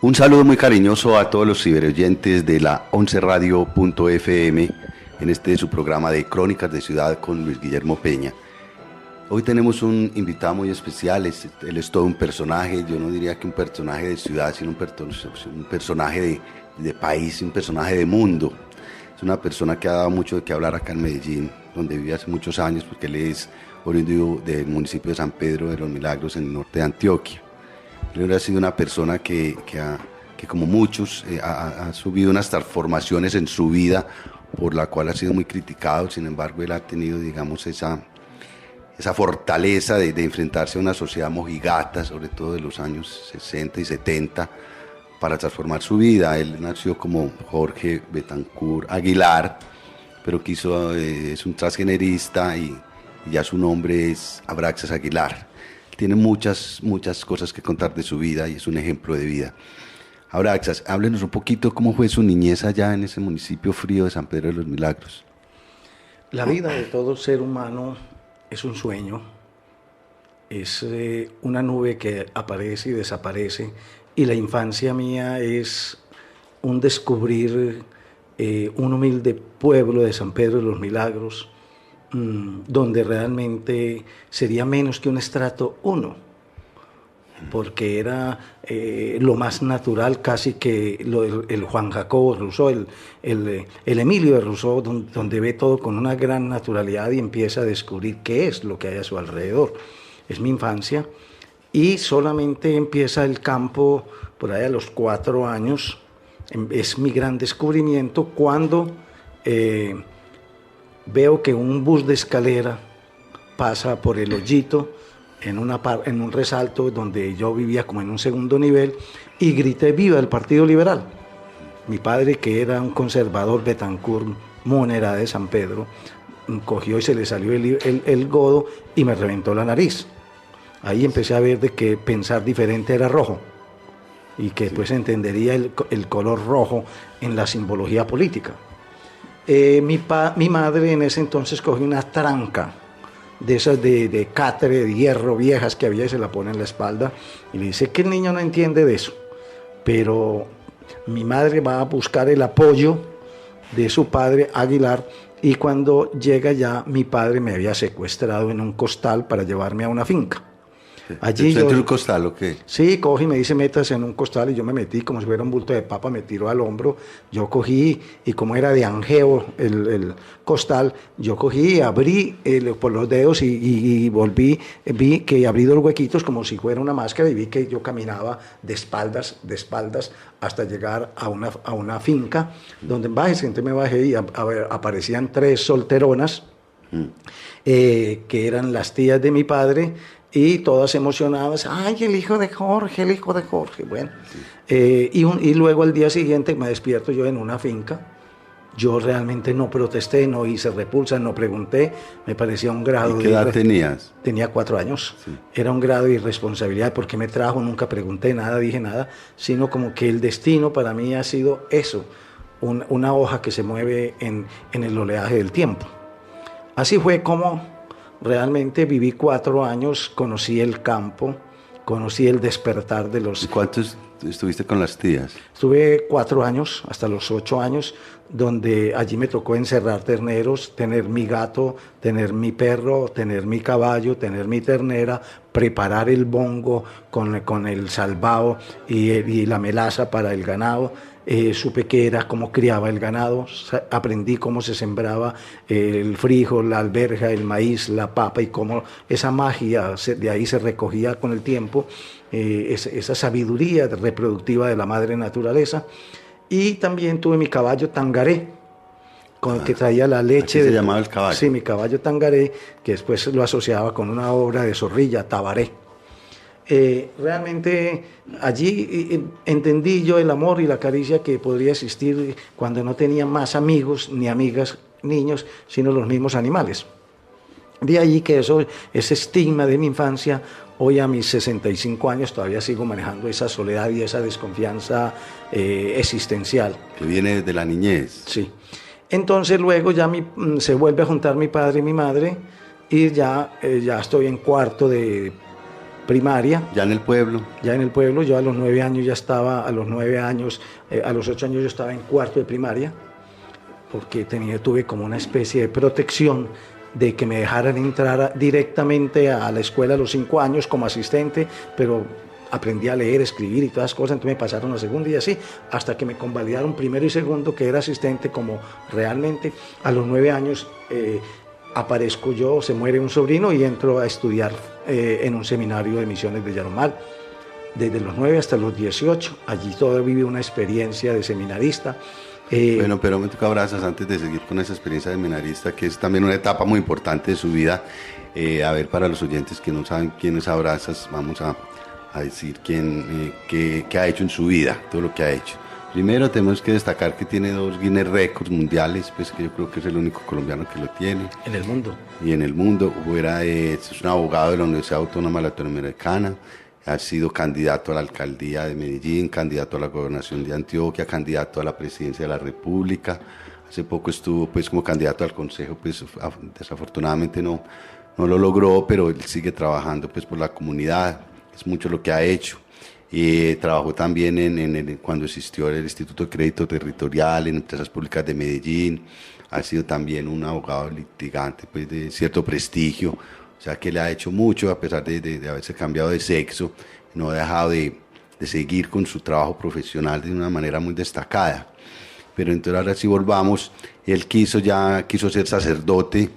Un saludo muy cariñoso a todos los ciberoyentes de la 11radio.fm en su programa de Crónicas de Ciudad con Luis Guillermo Peña. Hoy tenemos un invitado muy especial, él es todo un personaje, yo no diría que un personaje de ciudad, sino un personaje de país, un personaje de mundo. Es una persona que ha dado mucho de qué hablar acá en Medellín, donde vive hace muchos años, porque él es oriundo del municipio de San Pedro de los Milagros, en el norte de Antioquia. Él ha sido una persona que como muchos ha subido unas transformaciones en su vida, por la cual ha sido muy criticado. Sin embargo, él ha tenido, digamos, esa fortaleza de enfrentarse a una sociedad mojigata, sobre todo de los años 60 y 70, para transformar su vida. Él nació como Jorge Betancourt Aguilar, pero es un transgenerista y ya su nombre es Abraxas Aguilar. Tiene muchas cosas que contar de su vida y es un ejemplo de vida. Abraxas, háblenos un poquito cómo fue su niñez allá en ese municipio frío de San Pedro de los Milagros. La vida de todo ser humano es un sueño, es una nube que aparece y desaparece, y la infancia mía es un descubrir un humilde pueblo de San Pedro de los Milagros, donde realmente sería menos que un estrato 1, porque era lo más natural, casi que el Juan Jacobo Rousseau, el Emilio de Rousseau, donde ve todo con una gran naturalidad y empieza a descubrir qué es lo que hay a su alrededor. Es mi infancia, y solamente empieza el campo por ahí a los 4 años. Es mi gran descubrimiento cuando veo que un bus de escalera pasa por el hoyito en un resalto donde yo vivía como en un segundo nivel, y grité viva el Partido Liberal. Mi padre, que era un conservador Betancourt Múnera de San Pedro, cogió y se le salió el godo y me reventó la nariz. Ahí empecé a ver de que pensar diferente era rojo, y que después entendería el color rojo en la simbología política. Mi madre en ese entonces cogió una tranca de esas de catre, de hierro, viejas que había, y se la pone en la espalda y le dice que el niño no entiende de eso, pero mi madre va a buscar el apoyo de su padre Aguilar, y cuando llega ya, mi padre me había secuestrado en un costal para llevarme a una finca. Allí yo, ¿en un costal o qué? Sí, cogí y me dice, métase en un costal, y yo me metí como si fuera un bulto de papa, me tiró al hombro. Yo cogí, y como era de angeo el costal, yo cogí, abrí por los dedos y volví, vi que abrí 2 huequitos como si fuera una máscara, y vi que yo caminaba de espaldas hasta llegar a una finca donde bajé. Entonces me bajé y aparecían 3 solteronas, que eran las tías de mi padre, y todas emocionadas. ¡Ay, el hijo de Jorge, el hijo de Jorge! Bueno, y luego al día siguiente me despierto yo en una finca. Yo realmente no protesté, no hice repulsa, no pregunté. Me parecía un grado de... ¿Qué edad tenías? Tenía 4 años. Sí. Era un grado de irresponsabilidad. ¿Por qué me trajo? Nunca pregunté nada, dije nada, sino como que el destino para mí ha sido eso, una hoja que se mueve en el oleaje del tiempo. Así fue como realmente viví 4 años, conocí el campo, conocí el despertar de los... ¿Y cuántos estuviste con las tías? Estuve 4 años, hasta los 8 años, donde allí me tocó encerrar terneros, tener mi gato, tener mi perro, tener mi caballo, tener mi ternera, preparar el bongo con el salvao y la melaza para el ganado. Supe qué era, cómo criaba el ganado, aprendí cómo se sembraba el frijol, la alberja, el maíz, la papa, y cómo esa magia de ahí se recogía con el tiempo, esa sabiduría reproductiva de la madre naturaleza. Y también tuve mi caballo Tangaré, con el que traía la leche. ¿Así se llamaba el caballo? Sí, mi caballo Tangaré, que después lo asociaba con una obra de Zorrilla, Tabaré. Realmente allí entendí yo el amor y la caricia que podría existir cuando no tenía más amigos ni amigas, niños, sino los mismos animales. De ahí que ese estigma de mi infancia, hoy a mis 65 años todavía sigo manejando esa soledad y esa desconfianza existencial. Que viene de la niñez. Sí. Entonces luego ya se vuelve a juntar mi padre y mi madre, y ya estoy en cuarto de primaria. ¿Ya en el pueblo? Ya en el pueblo, yo a los 9 años ya estaba, a los 9 años, a los 8 años yo estaba en cuarto de primaria, porque tuve como una especie de protección de que me dejaran entrar directamente a la escuela a los 5 años como asistente, pero aprendí a leer, escribir y todas las cosas, entonces me pasaron a segundo y así, hasta que me convalidaron primero y segundo, que era asistente como realmente. A los 9 años aparezco yo, se muere un sobrino y entro a estudiar en un seminario de misiones de Yarumal. Desde los 9 hasta los 18, allí todo viví una experiencia de seminarista. Bueno, pero me toca abrazas antes de seguir con esa experiencia de seminarista, que es también una etapa muy importante de su vida. A ver, para los oyentes que no saben quién es Abrazas, vamos a decir qué ha hecho en su vida, todo lo que ha hecho. Primero tenemos que destacar que tiene 2 Guinness Records mundiales, pues que yo creo que es el único colombiano que lo tiene. En el mundo. Y en el mundo. Es un abogado de la Universidad Autónoma Latinoamericana, ha sido candidato a la alcaldía de Medellín, candidato a la gobernación de Antioquia, candidato a la presidencia de la República. Hace poco estuvo pues como candidato al consejo, pues desafortunadamente no lo logró, pero él sigue trabajando pues por la comunidad, es mucho lo que ha hecho. Trabajó también cuando existió el Instituto de Crédito Territorial, en empresas públicas de Medellín. Ha sido también un abogado litigante pues, de cierto prestigio, o sea que le ha hecho mucho a pesar de haberse cambiado de sexo. No ha dejado de seguir con su trabajo profesional de una manera muy destacada. Pero entonces ahora sí volvamos, él quiso ser sacerdote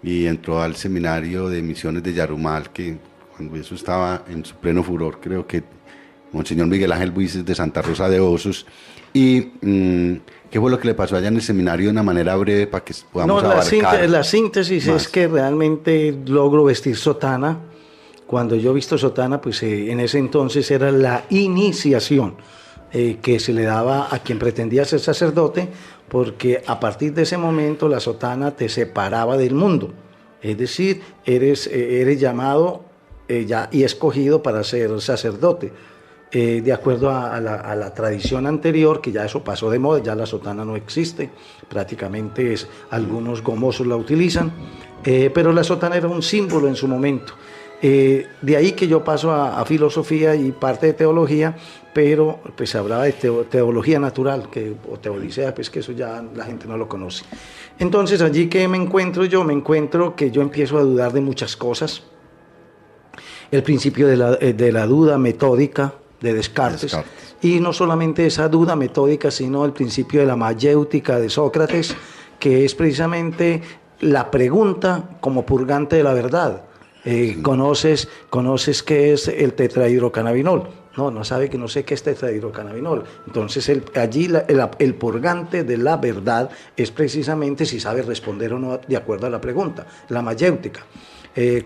y entró al seminario de misiones de Yarumal, que cuando eso estaba en su pleno furor, creo que Monseñor Miguel Ángel Buices de Santa Rosa de Osos. Y ¿qué fue lo que le pasó allá en el seminario de una manera breve para que podamos abarcar? La síntesis más es que realmente logro vestir sotana. Cuando yo he visto sotana, pues en ese entonces era la iniciación que se le daba a quien pretendía ser sacerdote, porque a partir de ese momento la sotana te separaba del mundo. Es decir, eres llamado ya y escogido para ser sacerdote. De acuerdo a la tradición anterior, que ya eso pasó de moda, ya la sotana no existe, prácticamente algunos gomosos la utilizan, pero la sotana era un símbolo en su momento. De ahí que yo paso a filosofía y parte de teología, pero pues se hablaba de teología natural, o teodicea, pues que eso ya la gente no lo conoce. Entonces allí que me encuentro que yo empiezo a dudar de muchas cosas. El principio de la duda metódica de Descartes. Y no solamente esa duda metódica, sino el principio de la mayéutica de Sócrates, que es precisamente la pregunta como purgante de la verdad. Sí. ¿Conoces qué es el tetrahidrocannabinol? No sabe que no sé qué es tetrahidrocannabinol. Entonces allí el purgante de la verdad es precisamente si sabe responder o no de acuerdo a la pregunta, la mayéutica.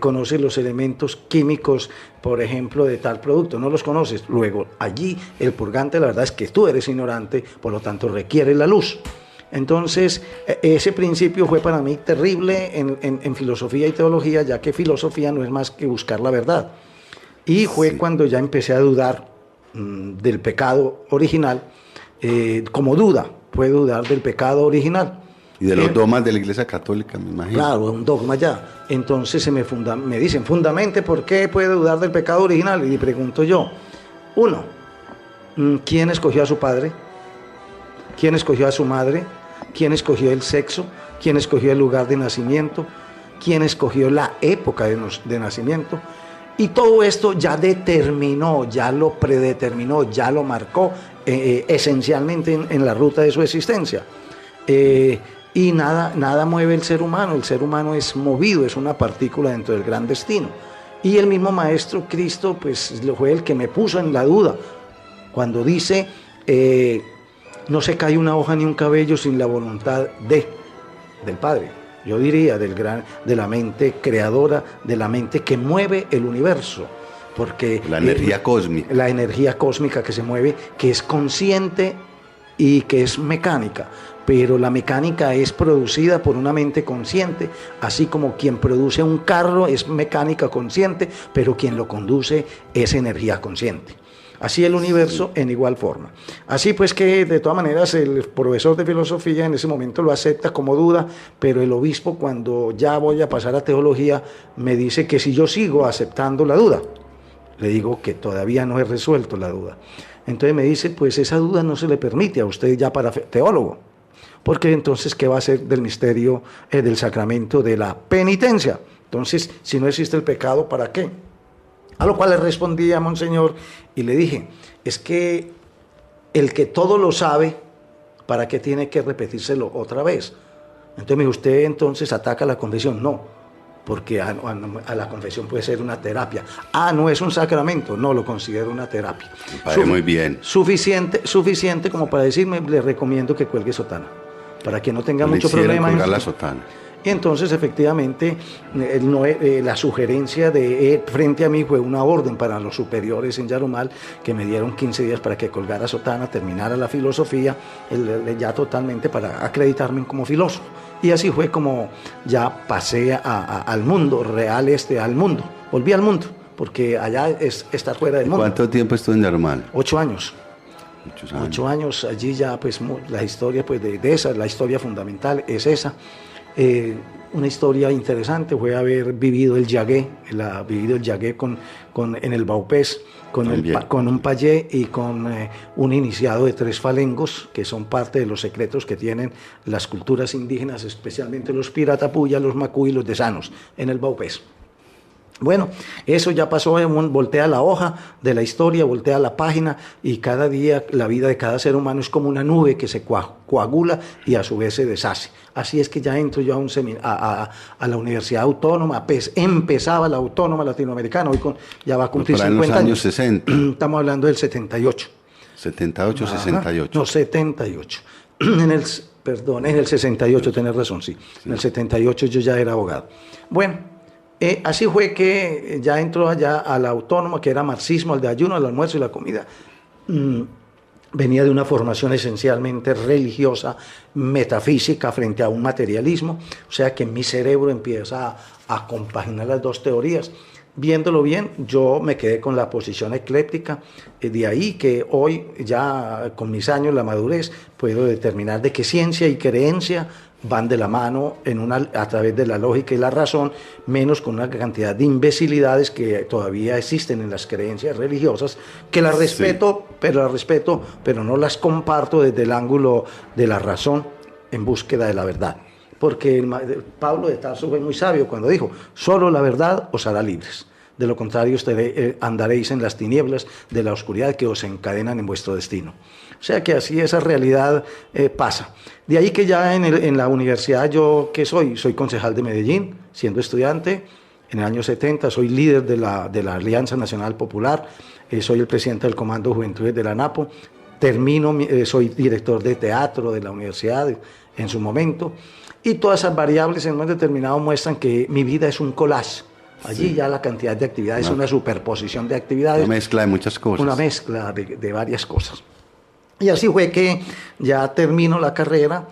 Conoces los elementos químicos, por ejemplo, de tal producto, no los conoces. Luego, allí el purgante, la verdad es que tú eres ignorante, por lo tanto requiere la luz. Entonces, ese principio fue para mí terrible en filosofía y teología, ya que filosofía no es más que buscar la verdad. Y fue cuando ya empecé a dudar del pecado original, como duda, fue dudar del pecado original. Y de los dogmas de la Iglesia Católica, me imagino. Claro, un dogma ya. Entonces me dicen, fundamente, ¿por qué puede dudar del pecado original? Y pregunto yo, 1, ¿quién escogió a su padre? ¿Quién escogió a su madre? ¿Quién escogió el sexo? ¿Quién escogió el lugar de nacimiento? ¿Quién escogió la época de nacimiento? Y todo esto ya determinó, ya lo predeterminó, ya lo marcó esencialmente en la ruta de su existencia. Y nada mueve el ser humano es movido, es una partícula dentro del gran destino. Y el mismo Maestro Cristo pues fue el que me puso en la duda, cuando dice, no se cae una hoja ni un cabello sin la voluntad del Padre. Yo diría de la mente creadora, de la mente que mueve el universo. Porque la energía cósmica. La energía cósmica que se mueve, que es consciente y que es mecánica. Pero la mecánica es producida por una mente consciente, así como quien produce un carro es mecánica consciente, pero quien lo conduce es energía consciente. Así el universo en igual forma. Así pues que de todas maneras el profesor de filosofía en ese momento lo acepta como duda, pero el obispo cuando ya voy a pasar a teología me dice que si yo sigo aceptando la duda, Le digo que todavía no he resuelto la duda. Entonces me dice, pues esa duda no se le permite a usted ya para teólogo, porque entonces, ¿qué va a hacer del misterio, del sacramento de la penitencia? Entonces, si no existe el pecado, ¿para qué? A lo cual le respondí a Monseñor y le dije, es que el que todo lo sabe, ¿para qué tiene que repetírselo otra vez? Entonces me dijo, ¿usted entonces ataca la confesión? No, porque a la confesión puede ser una terapia. No es un sacramento, no lo considero una terapia. Muy bien. Suficiente como para decirme, le recomiendo que cuelgue sotana, para que no tenga mucho problema. Colgar la sotana. Y entonces, efectivamente, la sugerencia frente a mí fue una orden para los superiores en Yarumal, que me dieron 15 días para que colgara sotana, terminara la filosofía, ya totalmente para acreditarme como filósofo. Y así fue como ya pasé al mundo real, al mundo. Volví al mundo, porque allá es estar fuera del mundo. ¿Cuánto tiempo estuvo en Yarumal? 8 años. 8 años, allí ya pues la historia pues de esa, la historia fundamental es esa. Una historia interesante fue haber vivido el Yagué, en el Baupés, con un payé y con un iniciado de 3 falengos, que son parte de los secretos que tienen las culturas indígenas, especialmente los Piratapuya, los Macuy y los Desanos, en el Baupés. Bueno, eso ya pasó, voltea la hoja de la historia, voltea la página, y cada día la vida de cada ser humano es como una nube que se coagula y a su vez se deshace. Así es que ya entro yo a la Universidad Autónoma, empezaba la Autónoma Latinoamericana, hoy ya va a cumplir 50 años. En los años 60. Estamos hablando del 78. 78, 68. No, 78. En el 68, tenés razón, sí. En el 78 yo ya era abogado. Bueno. Así fue que ya entró allá a la Autónoma, que era marxismo, al de ayuno, al almuerzo y la comida. Venía de una formación esencialmente religiosa, metafísica, frente a un materialismo. O sea que mi cerebro empieza a compaginar las dos teorías. Viéndolo bien, yo me quedé con la posición ecléptica, de ahí que hoy, ya con mis años, la madurez, puedo determinar de que ciencia y creencia van de la mano a través de la lógica y la razón, menos con una cantidad de imbecilidades que todavía existen en las creencias religiosas, que las respeto, sí, pero no las comparto desde el ángulo de la razón en búsqueda de la verdad. Porque Pablo de Tarso fue muy sabio cuando dijo, solo la verdad os hará libres. De lo contrario, andaréis en las tinieblas de la oscuridad que os encadenan en vuestro destino. O sea que así esa realidad pasa. De ahí que ya en la universidad, yo ¿qué soy? Soy concejal de Medellín, siendo estudiante. En el año 70 soy líder de la Alianza Nacional Popular, soy el presidente del Comando de Juventudes de la ANAPO, soy director de teatro de la universidad en su momento. Y todas esas variables en un momento determinado muestran que mi vida es un collage. Allí sí, ya la cantidad de actividades es una superposición de actividades. Una mezcla de muchas cosas. Una mezcla de varias cosas. Y así fue que ya termino la carrera,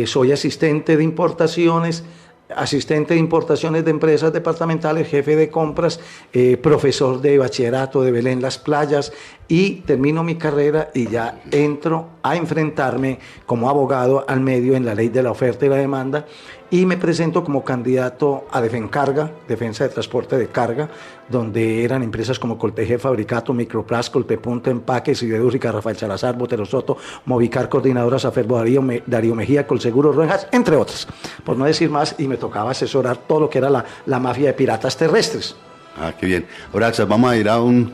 soy asistente de importaciones de empresas departamentales, jefe de compras, profesor de bachillerato de Belén Las Playas, y termino mi carrera y ya entro a enfrentarme como abogado al medio en la ley de la oferta y la demanda, y me presento como candidato a Defencarga, Defensa de Transporte de Carga, donde eran empresas como Colpeg Fabricato, Microplas, Colpepunto, Empaques, Siderúrgica, Rafael Salazar, Botero Soto, Movicar, Coordinadoras, Aferbo Darío Mejía, Colseguro Rojas, entre otras, por no decir más, y me tocaba asesorar todo lo que era la mafia de piratas terrestres. Qué bien. Ahora vamos a ir a un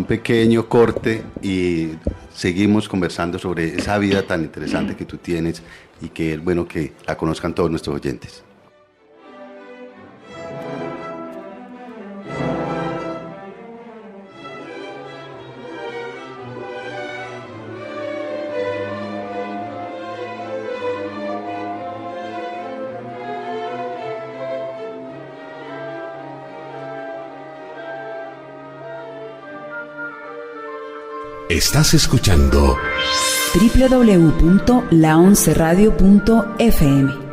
pequeño corte y seguimos conversando sobre esa vida tan interesante que tú tienes y que es bueno que la conozcan todos nuestros oyentes. Estás escuchando www.laonceradio.fm.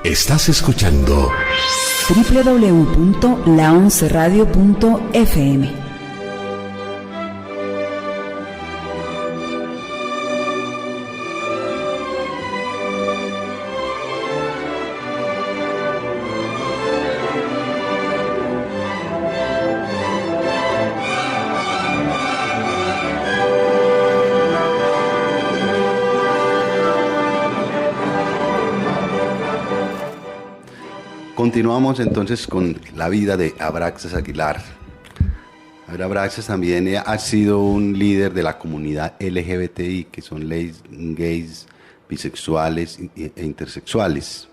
Estás escuchando www.la11radio.fm. Continuamos entonces con la vida de Abraxas Aguilar. Abraxas también ha sido un líder de la comunidad LGBTI, que son gays, bisexuales e intersexuales.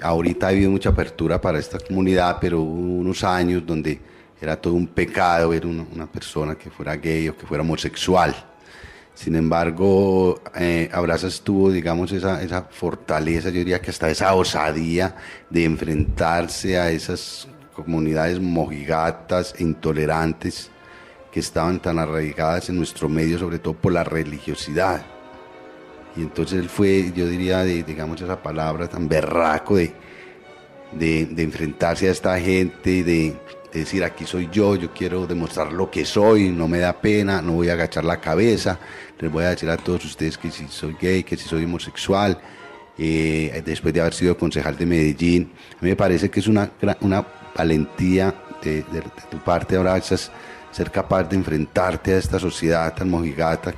Ahorita ha habido mucha apertura para esta comunidad, pero hubo unos años donde era todo un pecado ver una persona que fuera gay o que fuera homosexual. Sin embargo, Abraxas tuvo, digamos, esa fortaleza, yo diría que hasta esa osadía de enfrentarse a esas comunidades mojigatas e intolerantes que estaban tan arraigadas en nuestro medio, sobre todo por la religiosidad. Y entonces él fue, yo diría, digamos, esa palabra tan berraco de enfrentarse a esta gente, de decir, aquí soy yo quiero demostrar lo que soy, no me da pena, no voy a agachar la cabeza, les voy a decir a todos ustedes que si soy gay, que si soy homosexual. Después de haber sido concejal de Medellín, a mí me parece que es una valentía de tu parte, Abraxas, ser capaz de enfrentarte a esta sociedad tan mojigata,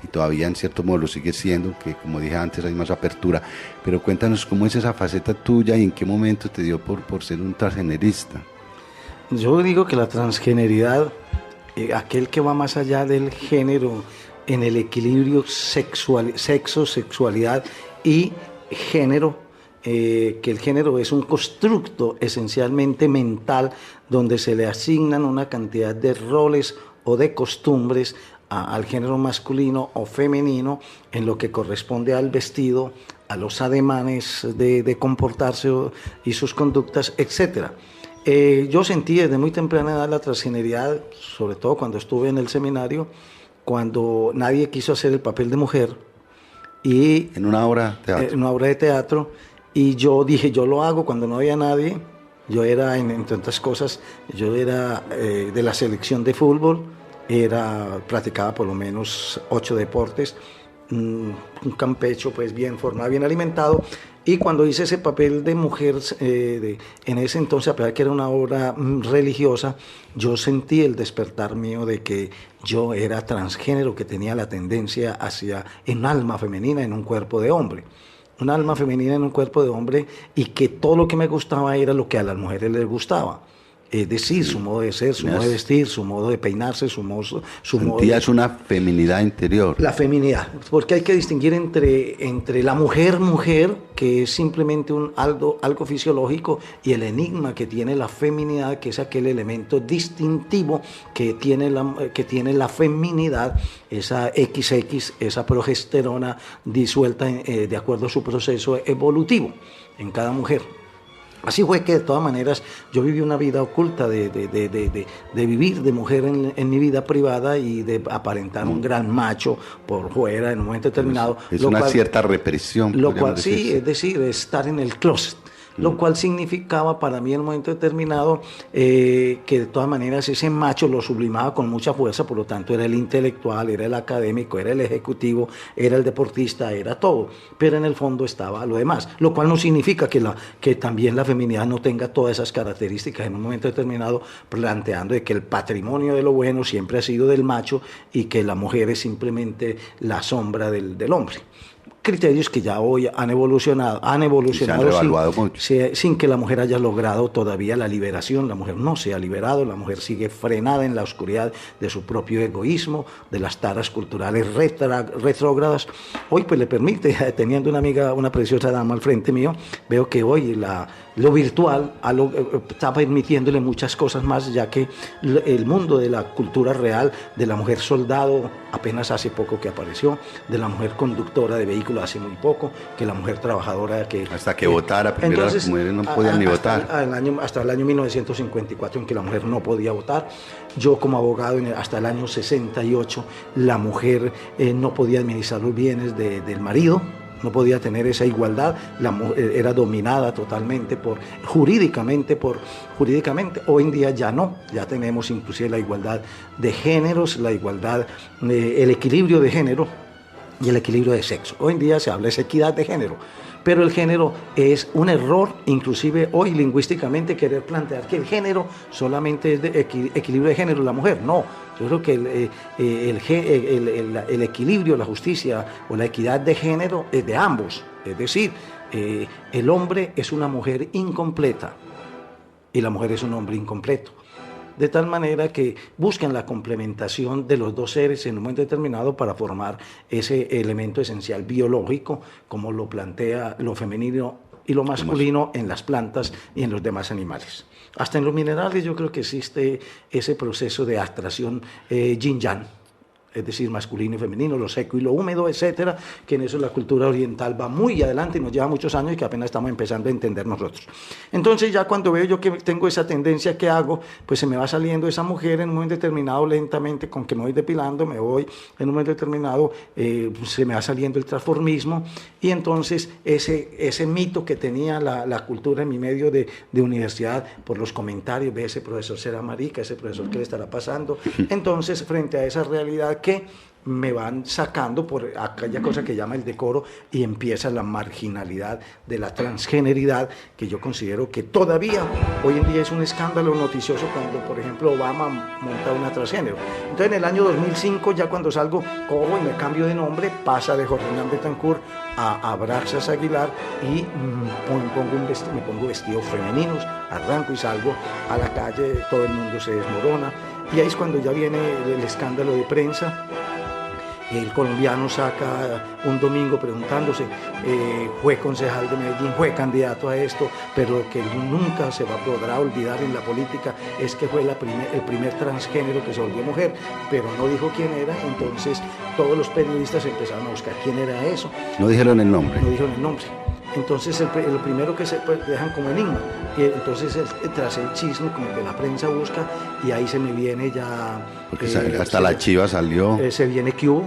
y todavía en cierto modo lo sigue siendo, que como dije antes hay más apertura. Pero cuéntanos cómo es esa faceta tuya y en qué momento te dio por ser un transgenerista. Yo digo que la transgeneridad, aquel que va más allá del género, en el equilibrio sexo, sexualidad y género, que el género es un constructo esencialmente mental donde se le asignan una cantidad de roles o de costumbres al género masculino o femenino en lo que corresponde al vestido, a los ademanes de comportarse y sus conductas, etcétera. Yo sentí desde muy temprana edad la transgeneridad, sobre todo cuando estuve en el seminario, cuando nadie quiso hacer el papel de mujer. Y en una obra de teatro. En una obra de teatro. Y yo dije, yo lo hago cuando no había nadie. Yo era, entre otras cosas, yo era de la selección de fútbol, practicaba por lo menos 8 deportes, un campecho pues bien formado, bien alimentado. Y cuando hice ese papel de mujer, en ese entonces, a pesar de que era una obra religiosa, yo sentí el despertar mío de que yo era transgénero, que tenía la tendencia hacia un alma femenina en un cuerpo de hombre. Un alma femenina en un cuerpo de hombre, y que todo lo que me gustaba era lo que a las mujeres les gustaba. Es decir, su modo de ser, su modo de vestir, su modo de peinarse, su modo Sentías una feminidad interior. La feminidad, porque hay que distinguir entre la mujer, que es simplemente algo fisiológico, y el enigma que tiene la feminidad, que es aquel elemento distintivo que tiene la feminidad, esa XX, esa progesterona disuelta de acuerdo a su proceso evolutivo en cada mujer. Así fue que de todas maneras yo viví una vida oculta de vivir de mujer en mi vida privada y de aparentar un gran macho por fuera en un momento determinado. Es una cierta represión. Lo cual sí, es decir, estar en el closet. Lo cual significaba para mí en un momento determinado que de todas maneras ese macho lo sublimaba con mucha fuerza, por lo tanto era el intelectual, era el académico, era el ejecutivo, era el deportista, era todo, pero en el fondo estaba lo demás, lo cual no significa que también la feminidad no tenga todas esas características en un momento determinado, planteando de que el patrimonio de lo bueno siempre ha sido del macho y que la mujer es simplemente la sombra del hombre. Criterios que ya hoy han evolucionado se han revaluado mucho. Sin que la mujer haya logrado todavía la liberación. La mujer no se ha liberado, la mujer sigue frenada en la oscuridad de su propio egoísmo, de las taras culturales retrógradas. Hoy pues le permite, teniendo una amiga, una preciosa dama al frente mío, veo que hoy lo virtual está permitiéndole muchas cosas más, ya que el mundo de la cultura real, de la mujer soldado, apenas hace poco que apareció, de la mujer conductora de vehículos hace muy poco, que la mujer trabajadora que... Hasta que votara, primero entonces, las mujeres no podían ni votar. Hasta el año 1954 en que la mujer no podía votar. Yo como abogado hasta el año 68 la mujer no podía administrar los bienes del marido, no podía tener esa igualdad, era dominada totalmente jurídicamente. Hoy en día ya no, ya tenemos inclusive la igualdad de géneros, la igualdad, el equilibrio de género y el equilibrio de sexo. Hoy en día se habla de equidad de género, pero el género es un error, inclusive hoy lingüísticamente, querer plantear que el género solamente es de equilibrio de género, la mujer. No, yo creo que el equilibrio, la justicia o la equidad de género es de ambos. Es decir, el hombre es una mujer incompleta y la mujer es un hombre incompleto. De tal manera que buscan la complementación de los dos seres en un momento determinado para formar ese elemento esencial biológico, como lo plantea lo femenino y lo masculino en las plantas y en los demás animales. Hasta en los minerales yo creo que existe ese proceso de atracción yin-yang, es decir, masculino y femenino, lo seco y lo húmedo, etcétera, que en eso la cultura oriental va muy adelante y nos lleva muchos años y que apenas estamos empezando a entender nosotros. Entonces ya cuando veo yo que tengo esa tendencia, ¿qué hago? Pues se me va saliendo esa mujer en un momento determinado lentamente, con que me voy depilando, en un momento determinado se me va saliendo el transformismo y entonces ese mito que tenía la cultura en mi medio de universidad por los comentarios de ese profesor será marica, ese profesor ¿qué le estará pasando? Entonces frente a esa realidad que me van sacando por aquella cosa que llama el decoro y empieza la marginalidad de la transgeneridad, que yo considero que todavía hoy en día es un escándalo noticioso cuando, por ejemplo, Obama monta una transgénero. Entonces en el año 2005, ya cuando salgo, cojo y me cambio de nombre, pasa de Jorge Hernán Betancourt a Abraxas Aguilar y me pongo vestidos femeninos, arranco y salgo a la calle, todo el mundo se desmorona. Y ahí es cuando ya viene el escándalo de prensa. El colombiano saca un domingo preguntándose, fue concejal de Medellín, fue candidato a esto, pero que nunca se podrá olvidar en la política es que fue el primer transgénero que se volvió mujer, pero no dijo quién era. Entonces todos los periodistas empezaron a buscar quién era eso. No dijeron el nombre. No dijeron el nombre. Entonces el primero que se dejan como enigma, y entonces tras el chisme como que la prensa busca y ahí se me viene ya... Porque hasta la Chiva salió. Se viene Q.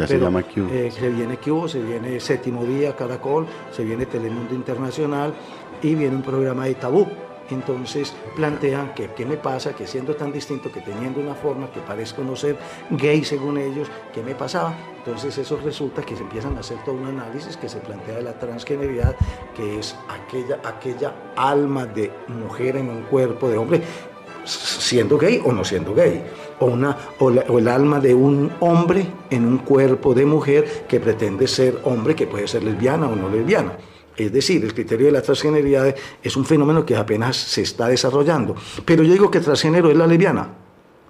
Se llama Q. Se viene Q, se viene Séptimo Día, Caracol, se viene Telemundo Internacional y viene un programa de Tabú. Entonces plantean que qué me pasa, que siendo tan distinto, que teniendo una forma que parezco no ser gay según ellos, ¿qué me pasaba? Entonces eso resulta que se empiezan a hacer todo un análisis que se plantea de la transgeneridad, que es aquella alma de mujer en un cuerpo de hombre, siendo gay o no siendo gay, o el alma de un hombre en un cuerpo de mujer que pretende ser hombre, que puede ser lesbiana o no lesbiana. Es decir, el criterio de la transgeneridad es un fenómeno que apenas se está desarrollando. Pero yo digo que transgénero es la lesbiana,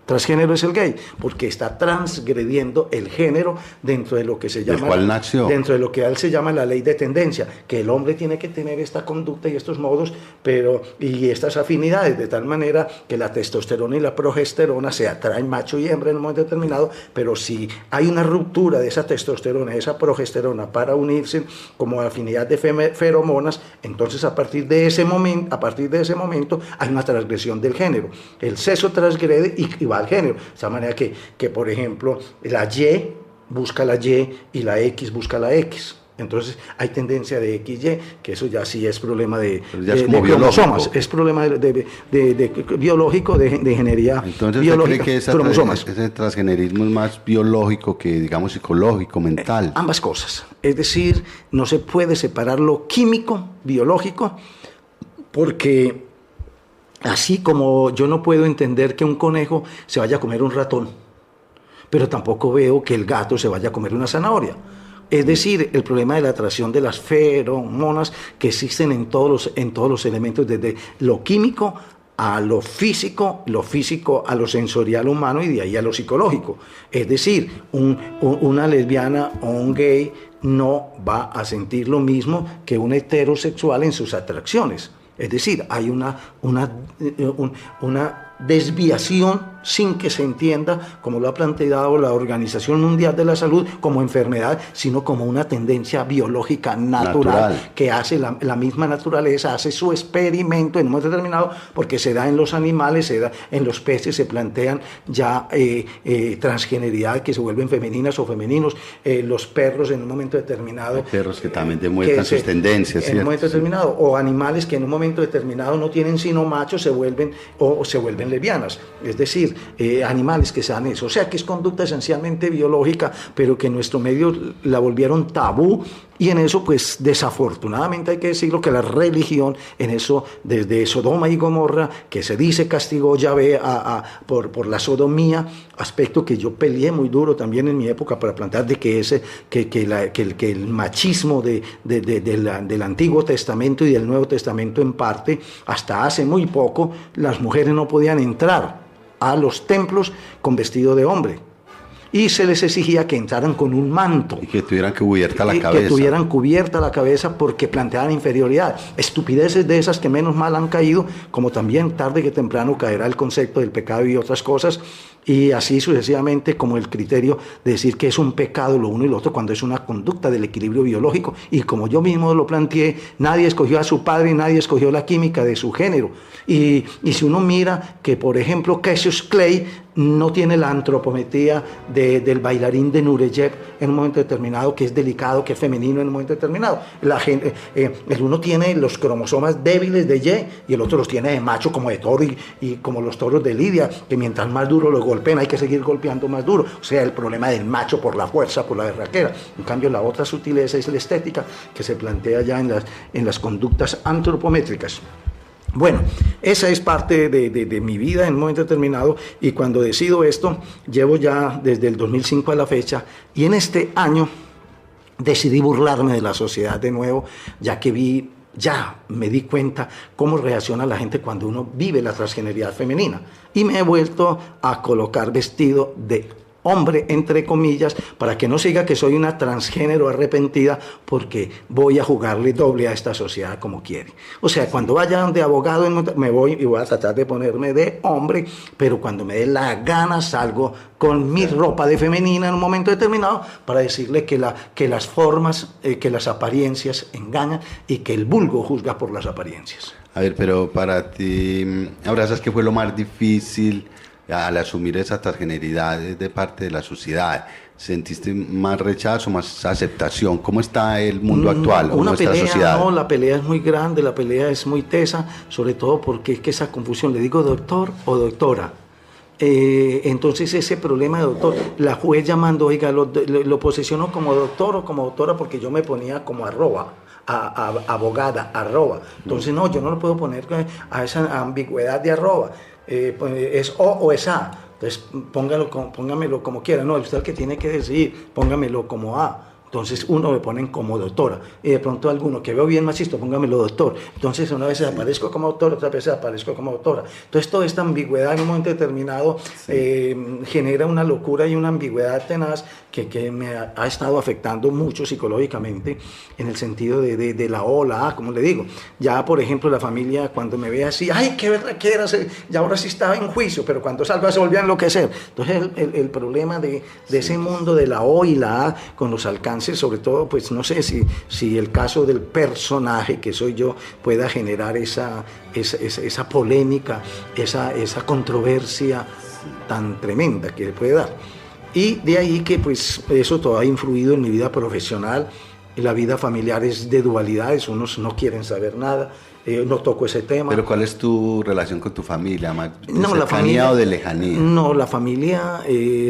transgénero es el gay, porque está transgrediendo el género dentro de lo que se llama... ¿Cuál nació? Dentro de lo que él se llama la ley de tendencia, que el hombre tiene que tener esta conducta y estos modos y estas afinidades, de tal manera que la testosterona y la progesterona se atraen macho y hembra en un momento determinado, pero si hay una ruptura de esa testosterona, de esa progesterona para unirse como afinidad de feromonas, entonces a partir de ese momento hay una transgresión del género. El sexo transgrede y va al género, de esa manera que por ejemplo la Y busca la Y y la X busca la X. Entonces hay tendencia de XY, que eso ya sí es problema de cromosomas, es problema de biológico, de ingeniería. Entonces biológica. ¿usted cree que ese transgenerismo es más biológico que, digamos, psicológico, mental? Ambas cosas. Es decir, no se puede separar lo químico, biológico, porque así como yo no puedo entender que un conejo se vaya a comer un ratón, pero tampoco veo que el gato se vaya a comer una zanahoria. Es decir, el problema de la atracción de las feromonas que existen en todos los elementos, desde lo químico a lo físico a lo sensorial humano y de ahí a lo psicológico. Es decir, una lesbiana o un gay no va a sentir lo mismo que un heterosexual en sus atracciones. Es decir, hay una desviación sin que se entienda, como lo ha planteado la Organización Mundial de la Salud, como enfermedad, sino como una tendencia biológica natural. Que hace la misma naturaleza, hace su experimento en un momento determinado, porque se da en los animales, se da en los peces, se plantean ya transgeneridad, que se vuelven femeninas o femeninos, los perros en un momento determinado. Hay perros que también demuestran sus tendencias. En un momento determinado, o animales que en un momento determinado no tienen sino machos, se vuelven lesbianas, es decir, animales que sean eso, o sea que es conducta esencialmente biológica, pero que en nuestro medio la volvieron tabú, y en eso pues desafortunadamente hay que decirlo que la religión en eso, desde Sodoma y Gomorra, que se dice castigó Yahvé por la sodomía, aspecto que yo peleé muy duro también en mi época para plantear de que el machismo del Antiguo Testamento y del Nuevo Testamento en parte, hasta hace muy poco las mujeres no podían entrar a los templos con vestido de hombre, y se les exigía que entraran con un manto. Y que tuvieran cubierta la cabeza. Que tuvieran cubierta la cabeza porque planteaban inferioridad. Estupideces de esas que menos mal han caído, como también tarde que temprano caerá el concepto del pecado y otras cosas, y así sucesivamente, como el criterio de decir que es un pecado lo uno y lo otro cuando es una conducta del equilibrio biológico. Y como yo mismo lo planteé, nadie escogió a su padre y nadie escogió la química de su género. Y si uno mira que, por ejemplo, Cassius Clay no tiene la antropometría del bailarín de Nureyev en un momento determinado, que es delicado, que es femenino en un momento determinado. El uno tiene los cromosomas débiles de Y y el otro los tiene de macho, como de toro, y como los toros de Lidia, que mientras más duro lo golpeen hay que seguir golpeando más duro. O sea, el problema del macho por la fuerza, por la berraquera. En cambio, la otra sutileza es la estética, que se plantea ya en las conductas antropométricas. Bueno, esa es parte de mi vida en un momento determinado, y cuando decido esto, llevo ya desde el 2005 a la fecha, y en este año decidí burlarme de la sociedad de nuevo, ya me di cuenta cómo reacciona la gente cuando uno vive la transgeneridad femenina, y me he vuelto a colocar vestido de hombre, entre comillas, para que no siga que soy una transgénero arrepentida, porque voy a jugarle doble a esta sociedad como quiere. O sea, cuando vaya de abogado me voy y voy a tratar de ponerme de hombre, pero cuando me dé la gana salgo con mi ropa de femenina en un momento determinado para decirle que las formas, que las apariencias engañan y que el vulgo juzga por las apariencias. A ver, pero para ti, ahora sabes que fue lo más difícil al asumir esa transgeneridad de parte de la sociedad. ¿Sentiste más rechazo, más aceptación? ¿Cómo está el mundo actual o nuestra sociedad? No, la pelea es muy grande, la pelea es muy tesa, sobre todo porque es que esa confusión, le digo doctor o doctora. Entonces ese problema de doctor, la juez llamando, oiga, lo posesionó como doctor o como doctora porque yo me ponía como abogada, arroba. Entonces no, yo no lo puedo poner a esa ambigüedad de arroba. Es o es A, entonces póngamelo como quiera, no, usted el que tiene que decidir, póngamelo como A. Entonces uno me ponen como doctora, y de pronto alguno que veo bien machista, póngamelo doctor. Entonces una vez aparezco como doctor, otra vez aparezco como doctora. Entonces toda esta ambigüedad en un momento determinado genera una locura y una ambigüedad tenaz que me ha estado afectando mucho psicológicamente, en el sentido de la O, la A, como le digo. Ya, por ejemplo, la familia cuando me ve así, ¡ay, qué berraquera! Ya ahora sí estaba en juicio, pero cuando salga se volvió a enloquecer. Entonces el problema de ese mundo de la O y la A con los alcances, sobre todo, pues no sé si el caso del personaje que soy yo pueda generar esa polémica, esa controversia tan tremenda que se puede dar. Y de ahí que pues eso todo ha influido en mi vida profesional. La vida familiar es de dualidades, unos no quieren saber nada, no toco ese tema. ¿Pero cuál es tu relación con tu familia? No, ¿De cercanía o de lejanía? No, la familia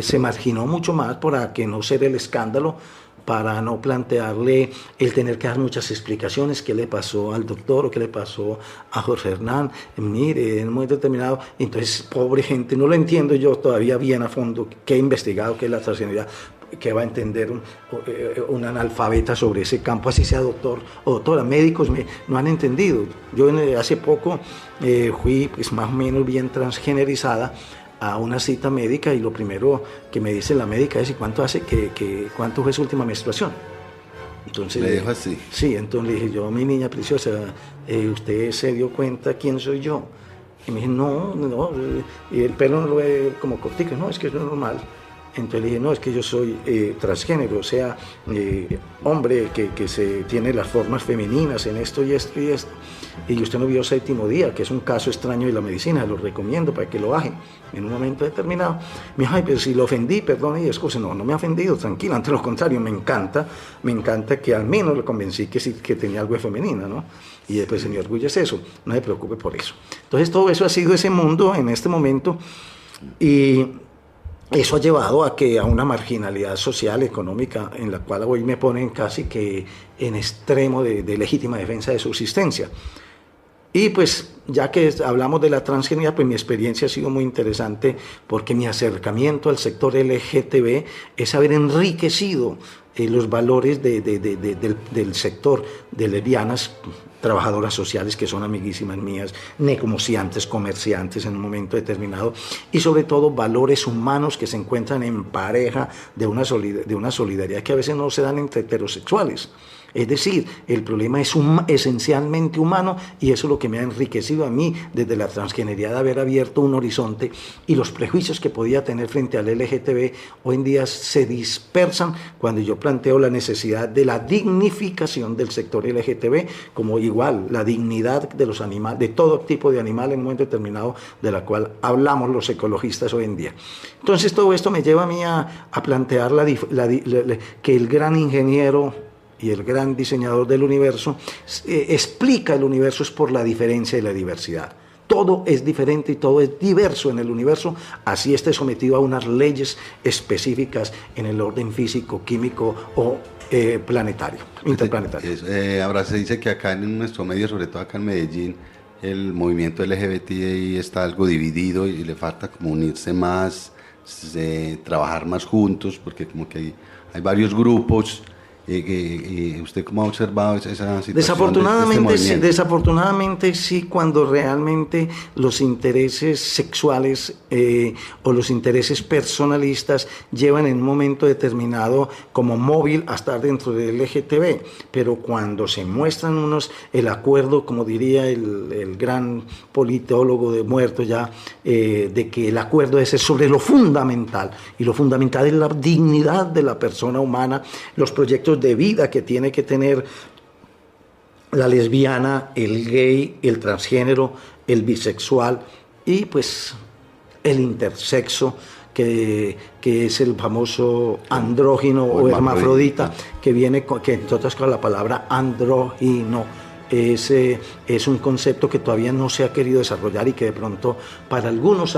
se marginó mucho más para que no ser el escándalo, para no plantearle el tener que dar muchas explicaciones, qué le pasó al doctor o qué le pasó a Jorge Hernán, mire, en un momento determinado. Entonces, pobre gente, no lo entiendo yo todavía bien a fondo, que he investigado qué es la transgeneridad, que va a entender un analfabeta sobre ese campo, así sea doctor o doctora. Médicos no han entendido. Yo hace poco fui pues, más o menos bien transgenerizada a una cita médica, y lo primero que me dice la médica es: ¿y cuánto hace cuánto fue su última menstruación? Entonces le dijo así. Sí, entonces le dije yo: mi niña preciosa, ¿usted se dio cuenta quién soy yo? Y me dije, no, y el pelo no lo ve como cortico, no, es que eso es normal. Entonces le dije, no, es que yo soy transgénero, o sea, hombre que se tiene las formas femeninas en esto y esto y esto. Y usted no vio Séptimo Día, que es un caso extraño de la medicina, lo recomiendo para que lo bajen en un momento determinado. Me dijo, ay, pero si lo ofendí, perdón, y excuse, no me ha ofendido, tranquilo, ante lo contrario, me encanta que al menos le convencí que sí, que tenía algo de femenina, ¿no? Y después, señor, orgullo es eso, no se preocupe por eso. Entonces todo eso ha sido ese mundo en este momento, y eso ha llevado a una marginalidad social, económica, en la cual hoy me ponen casi que en extremo de legítima defensa de subsistencia. Y pues ya que hablamos de la transgeneridad, pues mi experiencia ha sido muy interesante, porque mi acercamiento al sector LGTB es haber enriquecido los valores del sector de lesbianas, trabajadoras sociales que son amiguísimas mías, negociantes, comerciantes en un momento determinado, y sobre todo valores humanos que se encuentran en pareja de una solidaridad que a veces no se dan entre heterosexuales. Es decir, el problema es esencialmente humano, y eso es lo que me ha enriquecido a mí desde la transgeneridad, de haber abierto un horizonte, y los prejuicios que podía tener frente al LGTB hoy en día se dispersan cuando yo planteo la necesidad de la dignificación del sector LGTB, como igual la dignidad de los animales, de todo tipo de animal en un momento determinado, de la cual hablamos los ecologistas hoy en día. Entonces todo esto me lleva a mí a plantear que el gran ingeniero y el gran diseñador del universo explica el universo es por la diferencia y la diversidad. Todo es diferente y todo es diverso en el universo, así esté sometido a unas leyes específicas en el orden físico, químico o planetario, interplanetario. Ahora se dice que acá en nuestro medio, sobre todo acá en Medellín, el movimiento LGBTI está algo dividido y le falta como unirse más, trabajar más juntos, porque como que hay varios grupos. ¿Usted cómo ha observado esa situación? Desafortunadamente sí, cuando realmente los intereses sexuales o los intereses personalistas llevan en un momento determinado como móvil a estar dentro del LGTB, pero cuando se muestran el acuerdo, como diría el gran politólogo de muerto ya, de que el acuerdo es sobre lo fundamental, y lo fundamental es la dignidad de la persona humana, los proyectos de vida que tiene que tener la lesbiana, el gay, el transgénero, el bisexual y pues el intersexo, que es el famoso andrógino o hermafrodita, que viene que entre otras cosas la palabra andrógino. Es un concepto que todavía no se ha querido desarrollar y que de pronto para algunos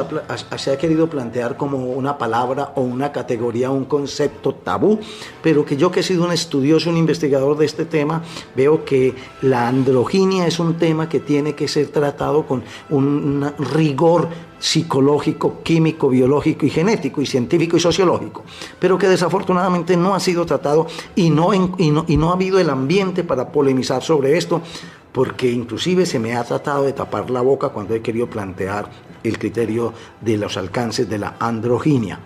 se ha querido plantear como una palabra o una categoría, un concepto tabú, pero que yo, que he sido un estudioso, un investigador de este tema, veo que la androginia es un tema que tiene que ser tratado con un rigor psicológico, químico, biológico y genético y científico y sociológico, pero que desafortunadamente no ha sido tratado y no ha habido el ambiente para polemizar sobre esto, porque inclusive se me ha tratado de tapar la boca cuando he querido plantear el criterio de los alcances de la androginia.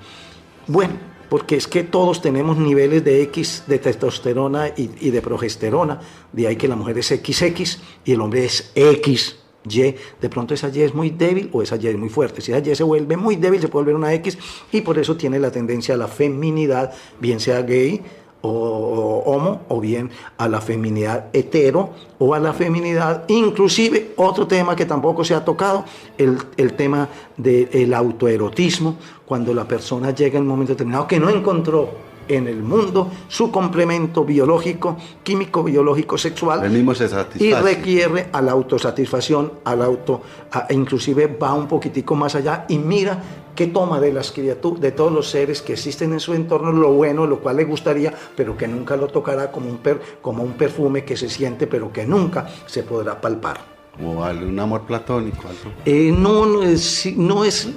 Bueno, porque es que todos tenemos niveles de X, de testosterona y de progesterona, de ahí que la mujer es XX y el hombre es X. Y, de pronto esa Y es muy débil o esa Y es muy fuerte. Si esa Y se vuelve muy débil, se puede volver una X, y por eso tiene la tendencia a la feminidad, bien sea gay o homo, o bien a la feminidad hetero o a la feminidad, inclusive otro tema que tampoco se ha tocado, el tema del autoerotismo, cuando la persona llega en un momento determinado que no encontró en el mundo su complemento biológico, químico, biológico, sexual, el mismo se satisface y requiere a la autosatisfacción, inclusive va un poquitico más allá y mira qué toma de las criaturas, de todos los seres que existen en su entorno, lo bueno, lo cual le gustaría, pero que nunca lo tocará, como un perfume que se siente, pero que nunca se podrá palpar. Como un amor platónico. No es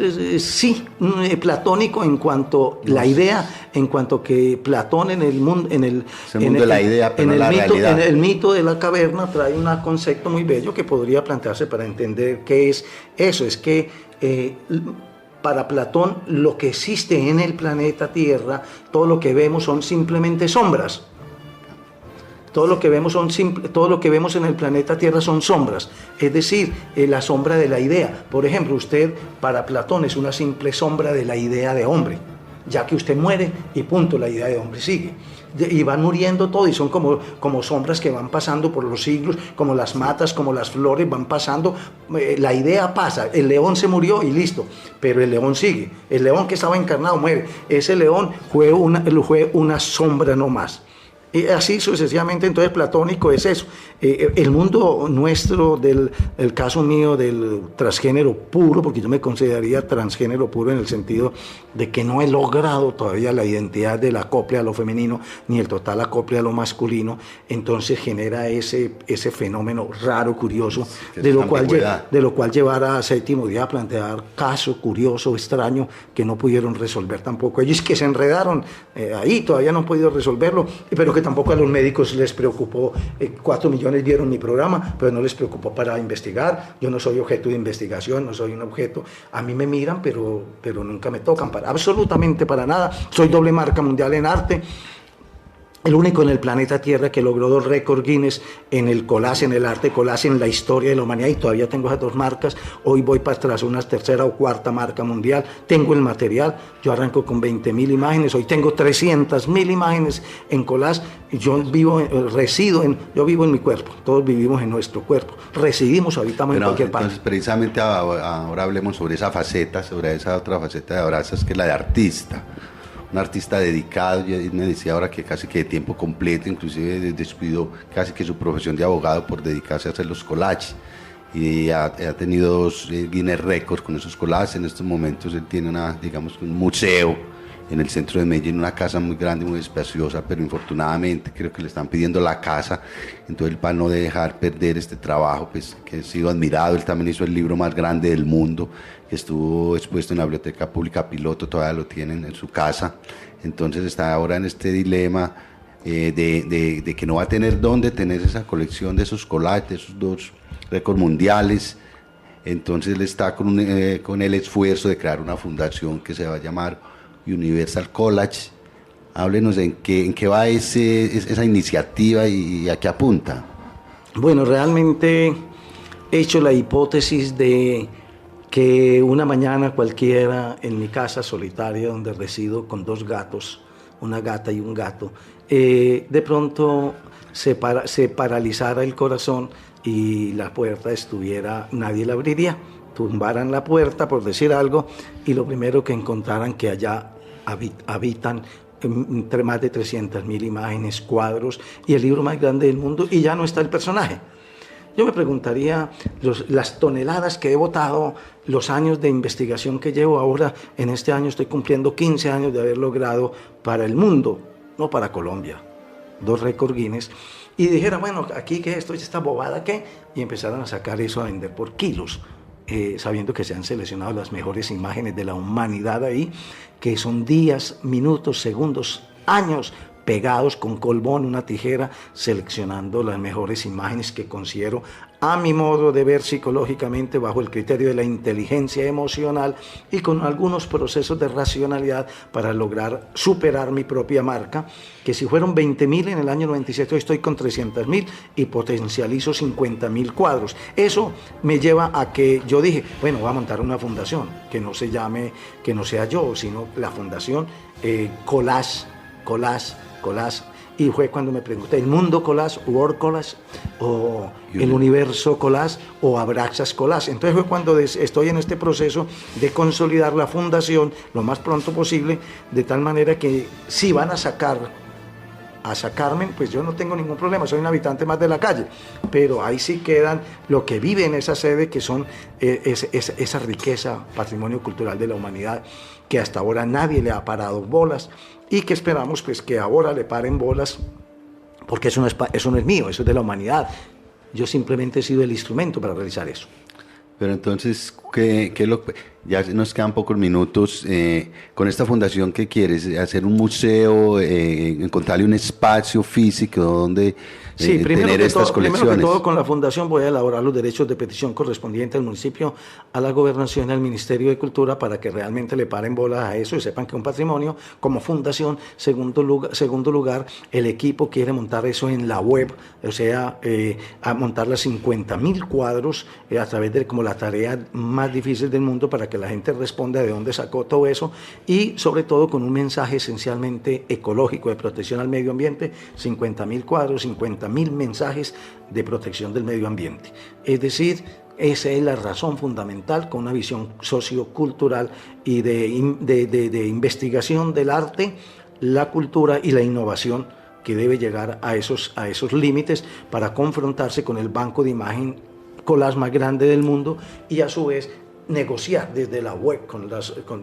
platónico en cuanto la idea, en cuanto que Platón en el mundo, en el mito de la caverna trae un concepto muy bello que podría plantearse para entender qué es eso. Es que para Platón lo que existe en el planeta Tierra, todo lo que vemos son simplemente sombras. Todo lo que vemos todo lo que vemos en el planeta Tierra son sombras, es decir, la sombra de la idea. Por ejemplo, usted para Platón es una simple sombra de la idea de hombre, ya que usted muere y punto, la idea de hombre sigue. Y van muriendo todo y son como sombras que van pasando por los siglos, como las matas, como las flores van pasando, la idea pasa, el león se murió y listo, pero el león sigue, el león que estaba encarnado muere, ese león fue una sombra no más. Y así sucesivamente, entonces platónico es eso. El mundo nuestro, el caso mío del transgénero puro, porque yo me consideraría transgénero puro en el sentido de que no he logrado todavía la identidad del acople a lo femenino, ni el total acople a lo masculino, entonces genera ese fenómeno raro, curioso, de lo cual llevar a Séptimo Día a plantear caso curioso, extraño, que no pudieron resolver tampoco. Ellos que se enredaron ahí, todavía no han podido resolverlo, pero que tampoco a los médicos les preocupó. 4 millones vieron mi programa, pero no les preocupó para investigar. Yo no soy objeto de investigación, no soy un objeto. A mí me miran, pero nunca me tocan absolutamente para nada. Soy doble marca mundial en arte. El único en el planeta Tierra que logró 2 récords Guinness en el collage, en el arte collage, en la historia de la humanidad, y todavía tengo esas 2 marcas. Hoy voy para atrás, una 3ª o 4ª marca mundial. Tengo el material, yo arranco con 20.000 imágenes, hoy tengo 300.000 imágenes en collage. Yo vivo en mi cuerpo, todos vivimos en nuestro cuerpo, residimos, habitamos en cualquier parte. Entonces, precisamente ahora hablemos sobre esa faceta, sobre esa otra faceta de Abrazas, que es la de artista. Un artista dedicado, ya me decía ahora que casi que de tiempo completo, inclusive descuidó casi que su profesión de abogado por dedicarse a hacer los collages, y ha tenido 2 Guinness Records con esos collages. En estos momentos él tiene un museo en el centro de Medellín, una casa muy grande, muy espaciosa, pero infortunadamente creo que le están pidiendo la casa, entonces para no dejar perder este trabajo, pues que ha sido admirado. Él también hizo el libro más grande del mundo, que estuvo expuesto en la Biblioteca Pública Piloto, todavía lo tienen en su casa. Entonces está ahora en este dilema de que no va a tener dónde tener esa colección de esos collages, de esos 2 récords mundiales. Entonces él está con el esfuerzo de crear una fundación que se va a llamar Universal Collage. Háblenos en qué va esa iniciativa y a qué apunta. Bueno, realmente he hecho la hipótesis de que una mañana cualquiera en mi casa solitaria donde resido con 2 gatos, una gata y un gato, de pronto se paralizara el corazón y la puerta nadie la abriría. Tumbaran la puerta, por decir algo, y lo primero que encontraran que allá habitan entre más de 300.000 imágenes, cuadros y el libro más grande del mundo, y ya no está el personaje. Yo me preguntaría las toneladas que he botado, los años de investigación que llevo. Ahora, en este año estoy cumpliendo 15 años de haber logrado para el mundo, no para Colombia, 2 récords Guinness. Y dijera, bueno, aquí que esto, esta bobada, ¿qué? Y empezaron a sacar eso a vender por kilos. Sabiendo que se han seleccionado las mejores imágenes de la humanidad ahí, que son días, minutos, segundos, años pegados con colbón, una tijera, seleccionando las mejores imágenes que considero, a mi modo de ver psicológicamente, bajo el criterio de la inteligencia emocional y con algunos procesos de racionalidad para lograr superar mi propia marca, que si fueron 20.000 en el año 97, hoy estoy con 300.000 y potencializo 50.000 cuadros. Eso me lleva a que yo dije, bueno, voy a montar una fundación, que no se llame, que no sea yo, sino la fundación Collage, y fue cuando me pregunté, ¿el mundo collage, World Collage, o el universo collage, o Abraxas Collage? Entonces fue cuando estoy en este proceso de consolidar la fundación lo más pronto posible, de tal manera que si van a sacarme, pues yo no tengo ningún problema, soy un habitante más de la calle, pero ahí sí quedan lo que vive en esa sede, que son esa riqueza, patrimonio cultural de la humanidad, que hasta ahora nadie le ha parado bolas, y que esperamos pues que ahora le paren bolas, porque eso no es mío, eso es de la humanidad. Yo simplemente he sido el instrumento para realizar eso. Pero entonces, Ya nos quedan pocos minutos. Con esta fundación, ¿qué quieres? ¿Hacer un museo? ¿Encontrarle un espacio físico donde tener estas colecciones? Primero que todo, con la fundación voy a elaborar los derechos de petición correspondientes al municipio, a la gobernación, al Ministerio de Cultura, para que realmente le paren bolas a eso y sepan que es un patrimonio como fundación. Segundo lugar, el equipo quiere montar eso en la web, o sea, a montar las 50.000 cuadros a través de como la tarea más difícil del mundo, para que la gente responda de dónde sacó todo eso, y sobre todo con un mensaje esencialmente ecológico de protección al medio ambiente. 50.000 cuadros, 50.000 mensajes de protección del medio ambiente. Es decir, esa es la razón fundamental, con una visión sociocultural y de investigación del arte, la cultura y la innovación, que debe llegar a esos límites para confrontarse con el banco de imagen collage más grande del mundo, y a su vez negociar desde la web,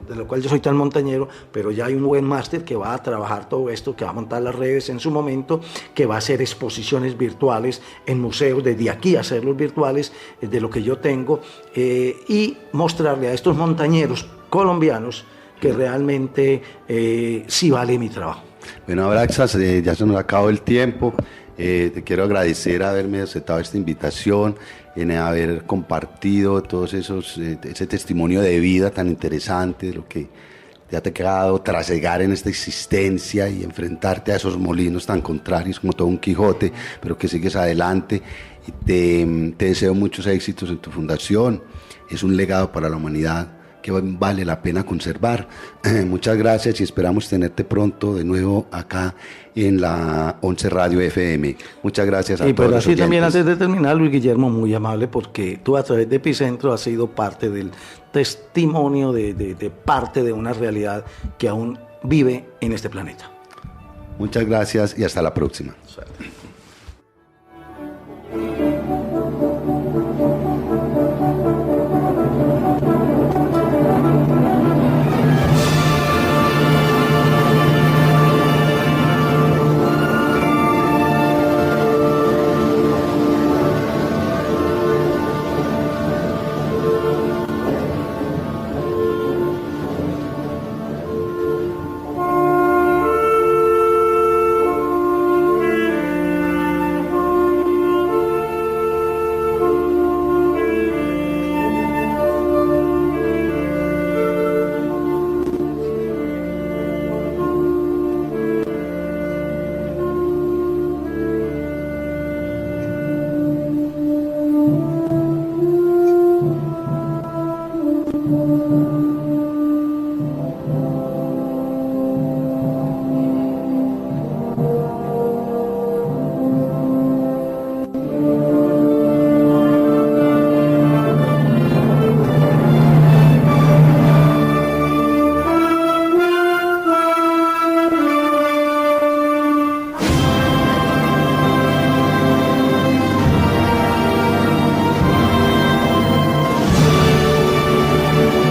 de lo cual yo soy tan montañero, pero ya hay un webmaster que va a trabajar todo esto, que va a montar las redes en su momento, que va a hacer exposiciones virtuales en museos, desde aquí hacerlos virtuales, de lo que yo tengo, y mostrarle a estos montañeros colombianos que realmente sí vale mi trabajo. Bueno, Abraxas, ya se nos acabó el tiempo. Te quiero agradecer haberme aceptado esta invitación, en haber compartido todos ese testimonio de vida tan interesante, lo que te ha tocado trasegar en esta existencia y enfrentarte a esos molinos tan contrarios como todo un Quijote, pero que sigues adelante. Y te deseo muchos éxitos en tu fundación. Es un legado para la humanidad que vale la pena conservar. Muchas gracias y esperamos tenerte pronto de nuevo acá en la 11 Radio FM. Muchas gracias a todos. Y pues los así oyentes. también, antes de terminar, Luis Guillermo, muy amable, porque tú a través de Epicentro has sido parte del testimonio de parte de una realidad que aún vive en este planeta. Muchas gracias y hasta la próxima. Suerte.